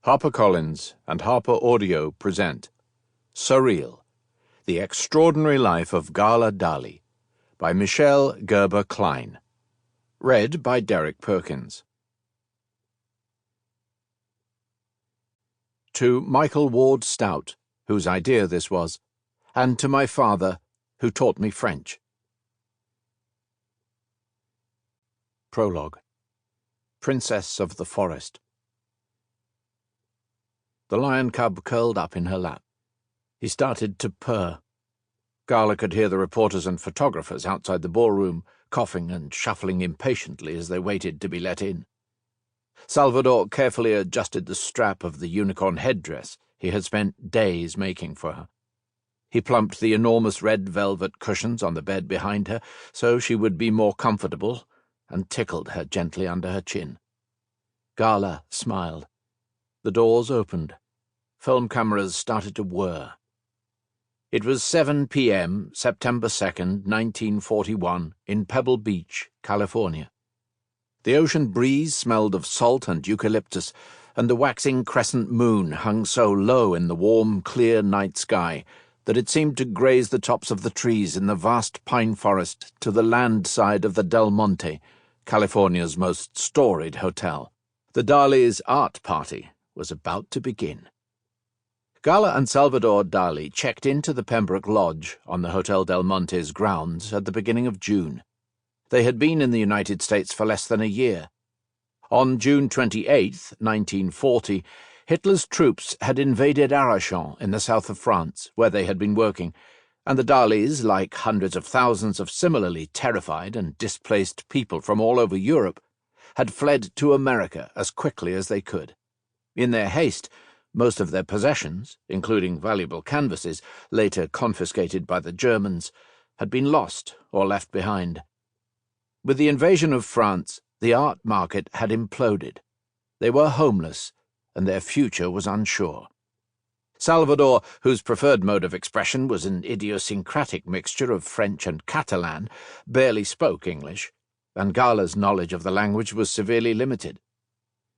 HarperCollins and HarperAudio present Surreal, The Extraordinary Life of Gala Dalí by Michele Gerber Klein. Read by Derek Perkins. To Michael Ward Stout, whose idea this was, and to my father, who taught me French. Prologue. Princess of the Forest. The lion cub curled up in her lap. He started to purr. Gala could hear the reporters and photographers outside the ballroom, coughing and shuffling impatiently as they waited to be let in. Salvador carefully adjusted the strap of the unicorn headdress he had spent days making for her. He plumped the enormous red velvet cushions on the bed behind her so she would be more comfortable, and tickled her gently under her chin. Gala smiled. The doors opened. Film cameras started to whir. It was 7 p.m., September 2nd, 1941, in Pebble Beach, California. The ocean breeze smelled of salt and eucalyptus, and the waxing crescent moon hung so low in the warm, clear night sky that it seemed to graze the tops of the trees in the vast pine forest to the land side of the Del Monte, California's most storied hotel. The Dalí's art party was about to begin. Gala and Salvador Dalí checked into the Pembroke Lodge on the Hotel Del Monte's grounds at the beginning of June. They had been in the United States for less than a year. On June 28, 1940, Hitler's troops had invaded Arcachon in the south of France, where they had been working, and the Dalís, like hundreds of thousands of similarly terrified and displaced people from all over Europe, had fled to America as quickly as they could. In their haste, most of their possessions, including valuable canvases, later confiscated by the Germans, had been lost or left behind. With the invasion of France, the art market had imploded. They were homeless, and their future was unsure. Salvador, whose preferred mode of expression was an idiosyncratic mixture of French and Catalan, barely spoke English, and Gala's knowledge of the language was severely limited.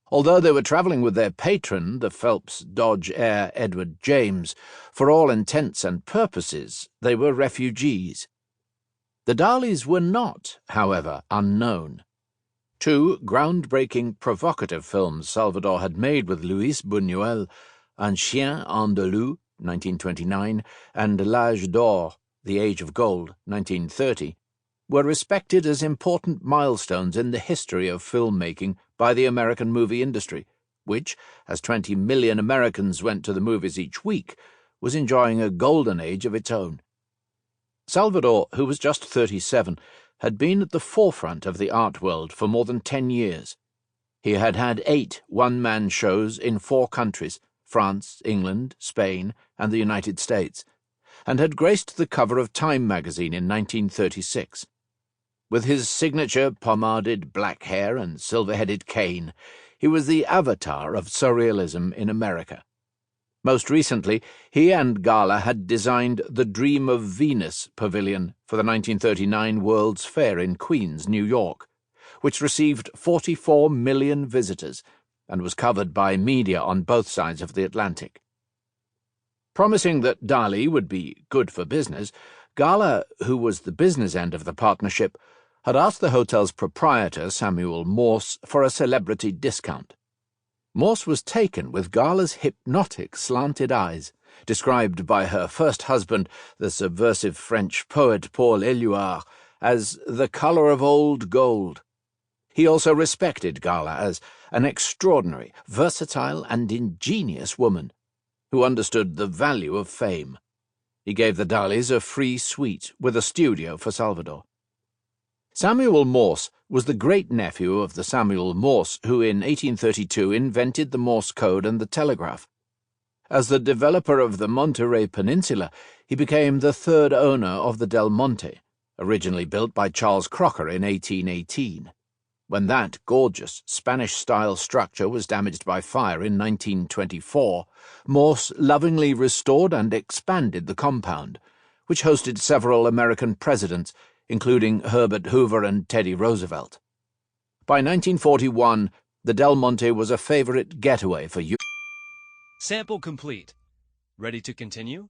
Although they were travelling with their patron, the Phelps Dodge heir Edward James, for all intents and purposes they were refugees. The Dalís were not, however, unknown. Two groundbreaking, provocative films Salvador had made with Luis Buñuel, Un Chien Andalou, 1929, and L'Âge d'Or, The Age of Gold, 1930, were respected as important milestones in the history of filmmaking by the American movie industry, which, as 20 million Americans went to the movies each week, was enjoying a golden age of its own. Salvador, who was just 37, had been at the forefront of the art world for more than 10 years. He had had 8 one-man shows in 4 countries, France, England, Spain, and the United States, and had graced the cover of Time magazine in 1936. With his signature pomaded black hair and silver-headed cane, he was the avatar of surrealism in America. Most recently, he and Gala had designed the Dream of Venus pavilion for the 1939 World's Fair in Queens, New York, which received 44 million visitors and was covered by media on both sides of the Atlantic. Promising that Dalí would be good for business, Gala, who was the business end of the partnership, had asked the hotel's proprietor, Samuel Morse, for a celebrity discount. Morse was taken with Gala's hypnotic slanted eyes, described by her first husband, the subversive French poet Paul Éluard, as the colour of old gold. He also respected Gala as an extraordinary, versatile, and ingenious woman, who understood the value of fame. He gave the Dalís a free suite with a studio for Salvador. Samuel Morse was the great-nephew of the Samuel Morse who in 1832 invented the Morse code and the telegraph. As the developer of the Monterey Peninsula, he became the 3rd owner of the Del Monte, originally built by Charles Crocker in 1818. When that gorgeous Spanish-style structure was damaged by fire in 1924, Morse lovingly restored and expanded the compound, which hosted several American presidents, including Herbert Hoover and Teddy Roosevelt. By 1941, the Del Monte was a favorite getaway for youth. Sample complete. Ready to continue?